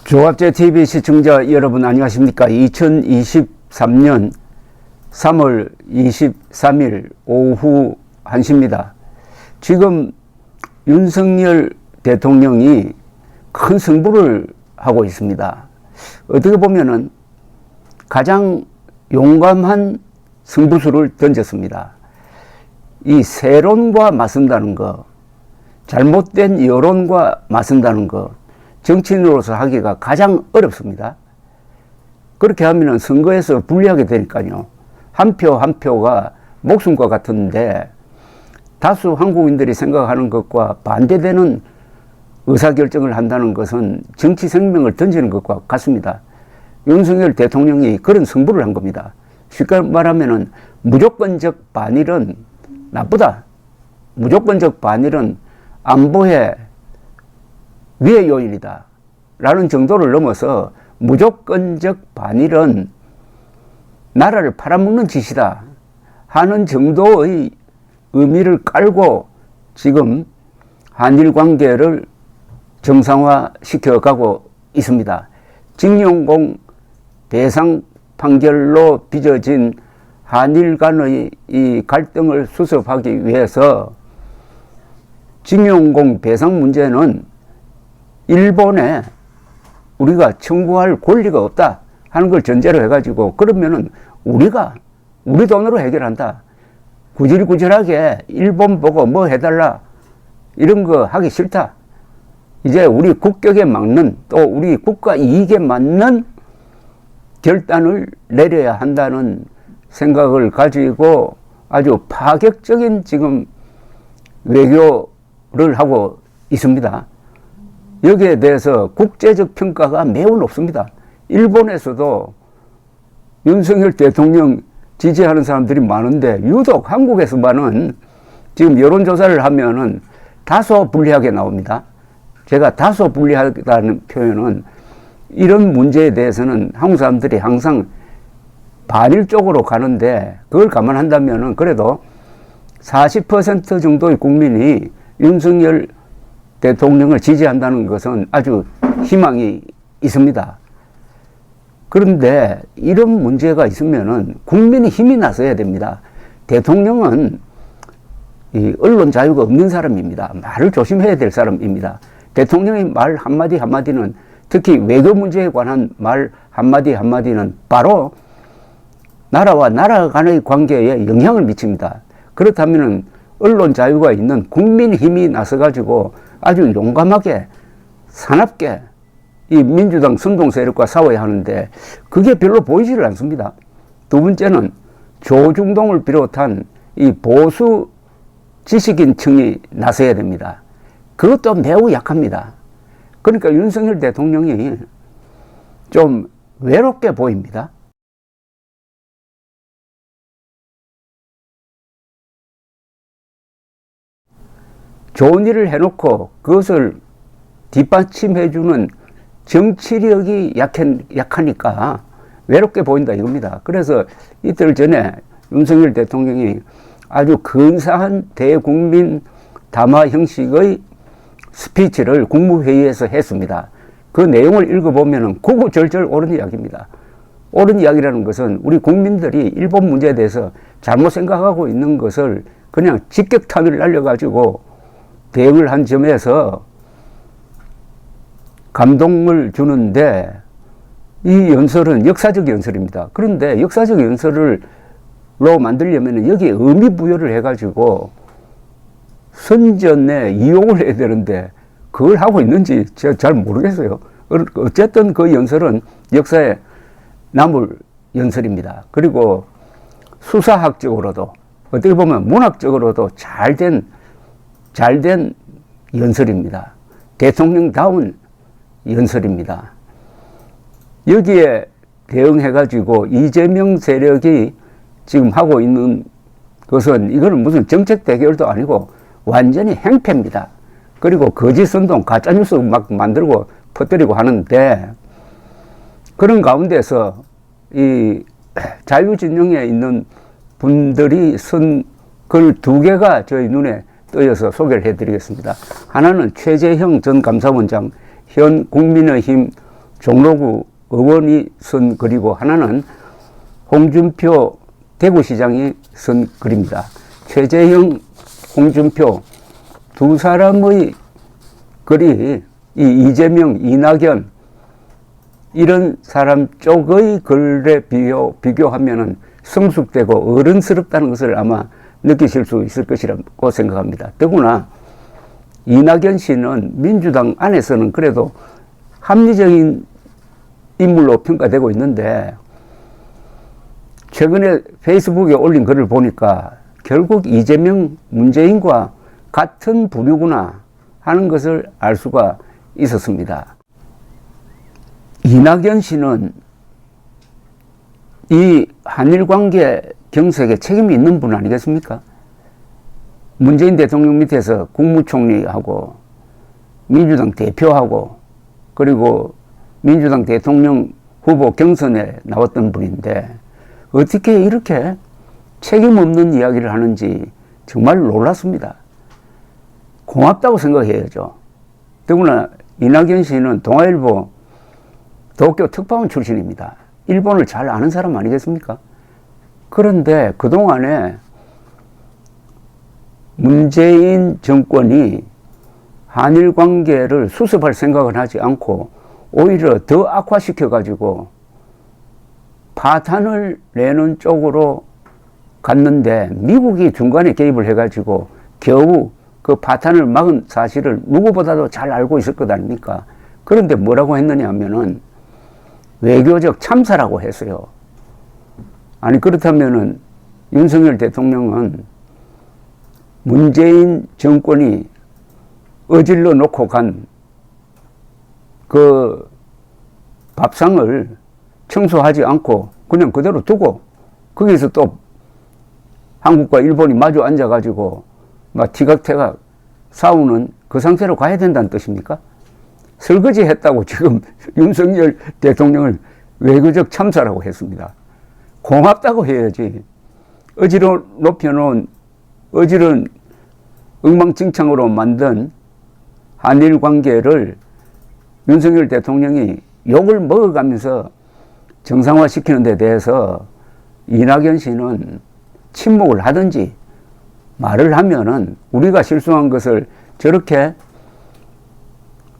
조갑제TV 시청자 여러분 안녕하십니까. 2023년 3월 23일 오후 1시입니다. 지금 윤석열 대통령이 큰 승부를 하고 있습니다. 어떻게 보면은 가장 용감한 승부수를 던졌습니다. 이 세론과 맞선다는 거, 잘못된 여론과 맞선다는 거, 정치인으로서 하기가 가장 어렵습니다. 그렇게 하면 선거에서 불리하게 되니까요. 한 표 한 표가 목숨과 같은데 다수 한국인들이 생각하는 것과 반대되는 의사결정을 한다는 것은 정치 생명을 던지는 것과 같습니다. 윤석열 대통령이 그런 승부를 한 겁니다. 쉽게 말하면 무조건적 반일은 나쁘다. 무조건적 반일은 안보의 위의 요인이다 라는 정도를 넘어서 무조건적 반일은 나라를 팔아먹는 짓이다 하는 정도의 의미를 깔고 지금 한일 관계를 정상화시켜 가고 있습니다. 징용공 배상 판결로 빚어진 한일 간의 이 갈등을 수습하기 위해서 징용공 배상 문제는 일본에 우리가 청구할 권리가 없다 하는 걸 전제로 해가지고 그러면은 우리가 우리 돈으로 해결한다. 구질구질하게 일본 보고 뭐 해달라 이런 거 하기 싫다. 이제 우리 국격에 맞는 또 우리 국가 이익에 맞는 결단을 내려야 한다는 생각을 가지고 아주 파격적인 지금 외교를 하고 있습니다. 여기에 대해서 국제적 평가가 매우 높습니다. 일본에서도 윤석열 대통령 지지하는 사람들이 많은데 유독 한국에서만은 지금 여론조사를 하면은 다소 불리하게 나옵니다. 제가 다소 불리하다는 표현은 이런 문제에 대해서는 한국 사람들이 항상 반일 쪽으로 가는데 그걸 감안한다면은 그래도 40% 정도의 국민이 윤석열 대통령을 지지한다는 것은 아주 희망이 있습니다. 그런데 이런 문제가 있으면은 국민이 힘이 나서야 됩니다. 대통령은 이 언론 자유가 없는 사람입니다. 말을 조심해야 될 사람입니다. 대통령의 말 한마디 한마디는 특히 외교 문제에 관한 말 한마디 한마디는 바로 나라와 나라 간의 관계에 영향을 미칩니다. 그렇다면은 언론 자유가 있는 국민 힘이 나서 가지고 아주 용감하게 사납게 이 민주당 선동 세력과 싸워야 하는데 그게 별로 보이지를 않습니다. 두 번째는 조중동을 비롯한 이 보수 지식인 층이 나서야 됩니다. 그것도 매우 약합니다. 그러니까 윤석열 대통령이 좀 외롭게 보입니다. 좋은 일을 해놓고 그것을 뒷받침해주는 정치력이 약하니까 외롭게 보인다 이겁니다. 그래서 이틀 전에 윤석열 대통령이 아주 근사한 대국민 담화 형식의 스피치를 국무회의에서 했습니다. 그 내용을 읽어보면 구구절절 옳은 이야기입니다. 옳은 이야기라는 것은 우리 국민들이 일본 문제에 대해서 잘못 생각하고 있는 것을 그냥 직격탄을 날려가지고 대응을 한 점에서 감동을 주는데 이 연설은 역사적 연설입니다. 그런데 역사적 연설로 만들려면 여기에 의미 부여를 해가지고 선전에 이용을 해야 되는데 그걸 하고 있는지 제가 잘 모르겠어요. 어쨌든 그 연설은 역사에 남을 연설입니다. 그리고 수사학적으로도 어떻게 보면 문학적으로도 잘된 연설입니다. 대통령다운 연설입니다. 여기에 대응해가지고 이재명 세력이 지금 하고 있는 것은 이거는 무슨 정책 대결도 아니고 완전히 행패입니다. 그리고 거짓 선동, 가짜뉴스 막 만들고 퍼뜨리고 하는데 그런 가운데서 이 자유진영에 있는 분들이 쓴 글 두 개가 저희 눈에 떠여서 소개를 해드리겠습니다. 하나는 최재형 전 감사원장 현 국민의힘 종로구 의원이 쓴 글이고 하나는 홍준표 대구시장이 쓴 글입니다. 최재형, 홍준표 두 사람의 글이 이 이재명, 이낙연 이런 사람 쪽의 글에 비교하면은 성숙되고 어른스럽다는 것을 아마 느끼실 수 있을 것이라고 생각합니다. 더구나 이낙연 씨는 민주당 안에서는 그래도 합리적인 인물로 평가되고 있는데 최근에 페이스북에 올린 글을 보니까 결국 이재명, 문재인과 같은 부류구나 하는 것을 알 수가 있었습니다. 이낙연 씨는 이 한일 관계 경색에 책임이 있는 분 아니겠습니까? 문재인 대통령 밑에서 국무총리하고 민주당 대표하고 그리고 민주당 대통령 후보 경선에 나왔던 분인데 어떻게 이렇게 책임 없는 이야기를 하는지 정말 놀랐습니다. 고맙다고 생각해야죠. 더구나 이낙연 씨는 동아일보 도쿄 특파원 출신입니다. 일본을 잘 아는 사람 아니겠습니까? 그런데 그동안에 문재인 정권이 한일 관계를 수습할 생각을 하지 않고 오히려 더 악화시켜가지고 파탄을 내는 쪽으로 갔는데 미국이 중간에 개입을 해가지고 겨우 그 파탄을 막은 사실을 누구보다도 잘 알고 있을 것 아닙니까? 그런데 뭐라고 했느냐 하면은 외교적 참사라고 했어요. 아니 그렇다면은 윤석열 대통령은 문재인 정권이 어질러 놓고 간 그 밥상을 청소하지 않고 그냥 그대로 두고 거기서 또 한국과 일본이 마주 앉아가지고 막 티격태격 싸우는 그 상태로 가야 된다는 뜻입니까? 설거지 했다고 지금 윤석열 대통령을 외교적 참사라고 했습니다. 고맙다고 해야지. 어지러 높여놓은 어지러운 엉망진창으로 만든 한일 관계를 윤석열 대통령이 욕을 먹어가면서 정상화시키는 데 대해서 이낙연 씨는 침묵을 하든지 말을 하면은 우리가 실수한 것을 저렇게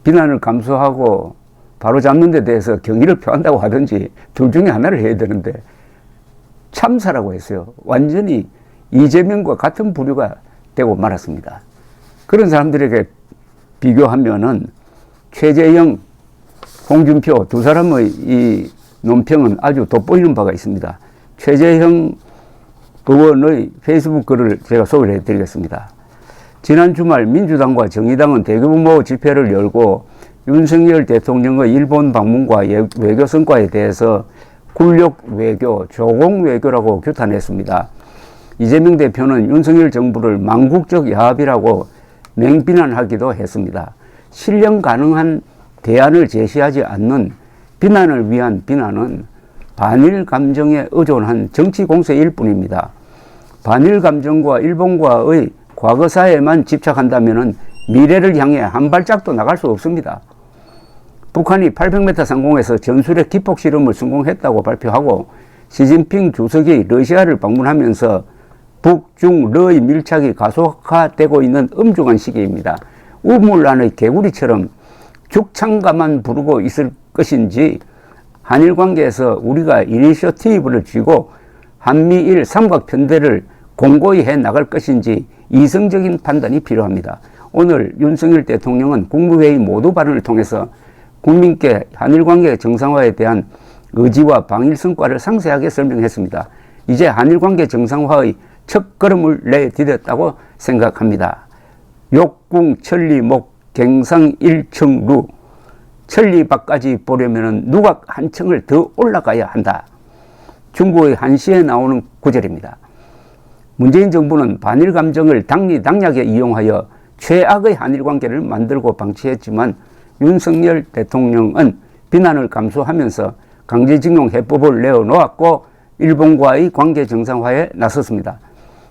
비난을 감수하고 바로잡는 데 대해서 경의를 표한다고 하든지 둘 중에 하나를 해야 되는데 참사라고 했어요. 완전히 이재명과 같은 부류가 되고 말았습니다. 그런 사람들에게 비교하면은 최재형, 홍준표 두 사람의 이 논평은 아주 돋보이는 바가 있습니다. 최재형 의원의 페이스북 글을 제가 소개를 해드리겠습니다. 지난 주말 민주당과 정의당은 대규모 집회를 열고 윤석열 대통령의 일본 방문과 외교 성과에 대해서 굴욕 외교, 조공 외교라고 규탄했습니다. 이재명 대표는 윤석열 정부를 망국적 야합이라고 맹비난하기도 했습니다. 실현 가능한 대안을 제시하지 않는 비난을 위한 비난은 반일 감정에 의존한 정치 공세일 뿐입니다. 반일 감정과 일본과의 과거사에만 집착한다면 미래를 향해 한 발짝도 나갈 수 없습니다. 북한이 800m 상공에서 전술핵 기폭 실험을 성공했다고 발표하고 시진핑 주석이 러시아를 방문하면서 북중러의 밀착이 가속화되고 있는 엄중한 시기입니다. 우물 안의 개구리처럼 죽창가만 부르고 있을 것인지 한일 관계에서 우리가 이니셔티브를 쥐고 한미일 삼각편대를 공고히 해 나갈 것인지 이성적인 판단이 필요합니다. 오늘 윤석열 대통령은 국무회의 모두 발언을 통해서 국민께 한일 관계 정상화에 대한 의지와 방일 성과를 상세하게 설명했습니다. 이제 한일 관계 정상화의 첫 걸음을 내디뎠다고 생각합니다. 욕궁 천리목 갱상 일청루 천리밖까지 보려면 누각 한 층을 더 올라가야 한다. 중국의 한시에 나오는 구절입니다. 문재인 정부는 반일 감정을 당리당략에 이용하여 최악의 한일 관계를 만들고 방치했지만 윤석열 대통령은 비난을 감수하면서 강제징용 해법을 내어놓았고 일본과의 관계 정상화에 나섰습니다.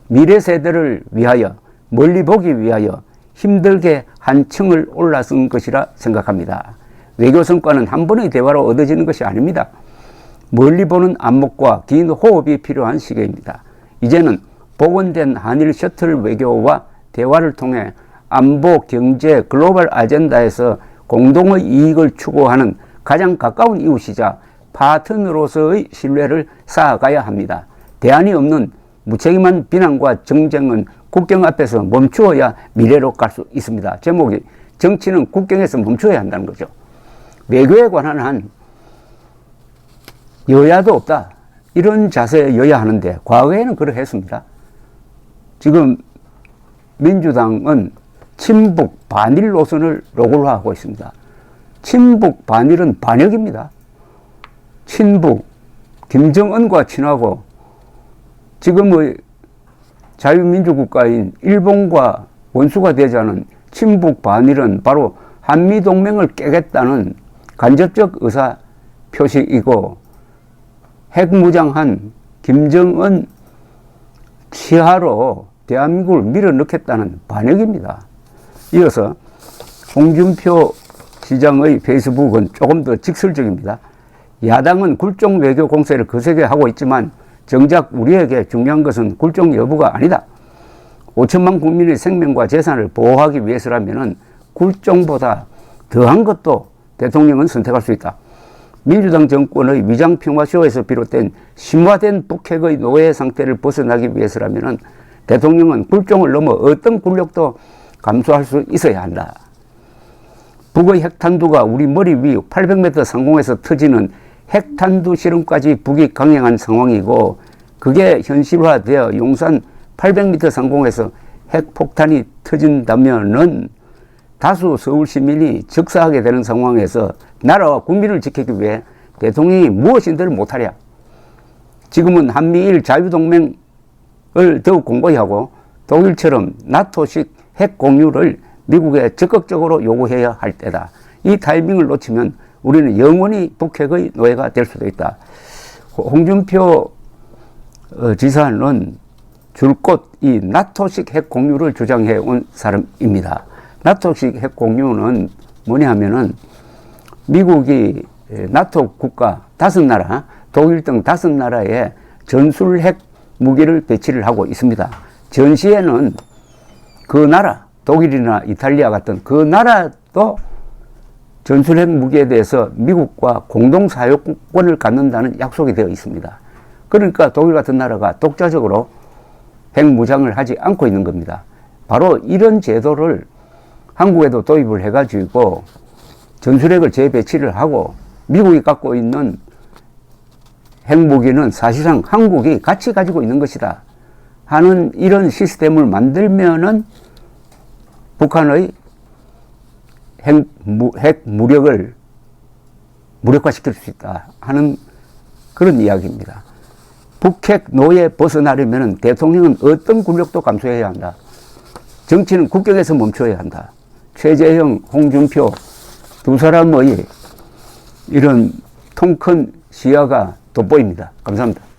미래 세대를 위하여 멀리 보기 위하여 힘들게 한 층을 올라선 것이라 생각합니다. 외교 성과는 한 번의 대화로 얻어지는 것이 아닙니다. 멀리 보는 안목과 긴 호흡이 필요한 시기입니다. 이제는 복원된 한일 셔틀 외교와 대화를 통해 안보, 경제, 글로벌 아젠다에서 공동의 이익을 추구하는 가장 가까운 이웃이자 파트너로서의 신뢰를 쌓아가야 합니다. 대안이 없는 무책임한 비난과 정쟁은 국경 앞에서 멈추어야 미래로 갈 수 있습니다. 제목이 정치는 국경에서 멈춰야 한다는 거죠. 외교에 관한 한 여야도 없다. 이런 자세여야 하는데 과거에는 그러했습니다. 지금 민주당은 친북 반일 노선을 노골화하고 있습니다. 친북 반일은 반역입니다. 친북, 김정은과 친하고 지금의 자유민주국가인 일본과 원수가 되자는 친북 반일은 바로 한미동맹을 깨겠다는 간접적 의사 표시이고 핵무장한 김정은 치하로 대한민국을 밀어넣겠다는 반역입니다. 이어서 홍준표 시장의 페이스북은 조금 더 직설적입니다. 야당은 굴종 외교 공세를 거세게 하고 있지만 정작 우리에게 중요한 것은 굴종 여부가 아니다. 5천만 국민의 생명과 재산을 보호하기 위해서라면 굴종보다 더한 것도 대통령은 선택할 수 있다. 민주당 정권의 위장평화쇼에서 비롯된 심화된 북핵의 노예 상태를 벗어나기 위해서라면 대통령은 굴종을 넘어 어떤 굴욕도 감수할 수 있어야 한다. 북의 핵탄두가 우리 머리 위 800m 상공에서 터지는 핵탄두 실험까지 북이 강행한 상황이고 그게 현실화되어 용산 800m 상공에서 핵폭탄이 터진다면은 다수 서울 시민이 적사하게 되는 상황에서 나라와 국민을 지키기 위해 대통령이 무엇인들 못하랴. 지금은 한미일 자유동맹을 더욱 공고히 하고 독일처럼 나토식 핵 공유를 미국에 적극적으로 요구해야 할 때다. 이 타이밍을 놓치면 우리는 영원히 북핵의 노예가 될 수도 있다. 홍준표 지사는 줄곧 이 나토식 핵 공유를 주장해 온 사람입니다. 나토식 핵 공유는 뭐냐 하면은 미국이 나토 국가 5나라, 독일 등 5나라에 전술 핵 무기를 배치를 하고 있습니다. 전시에는 그 나라, 독일이나 이탈리아 같은 그 나라도 전술핵 무기에 대해서 미국과 공동 사용권을 갖는다는 약속이 되어 있습니다. 그러니까 독일 같은 나라가 독자적으로 핵무장을 하지 않고 있는 겁니다. 바로 이런 제도를 한국에도 도입을 해가지고 전술핵을 재배치를 하고 미국이 갖고 있는 핵무기는 사실상 한국이 같이 가지고 있는 것이다 하는 이런 시스템을 만들면은 북한의 핵 무력을 무력화시킬 수 있다 하는 그런 이야기입니다. 북핵 노예 벗어나려면 대통령은 어떤 굴욕도 감수해야 한다. 정치는 국경에서 멈춰야 한다. 최재형, 홍준표 두 사람의 이런 통 큰 시야가 돋보입니다. 감사합니다.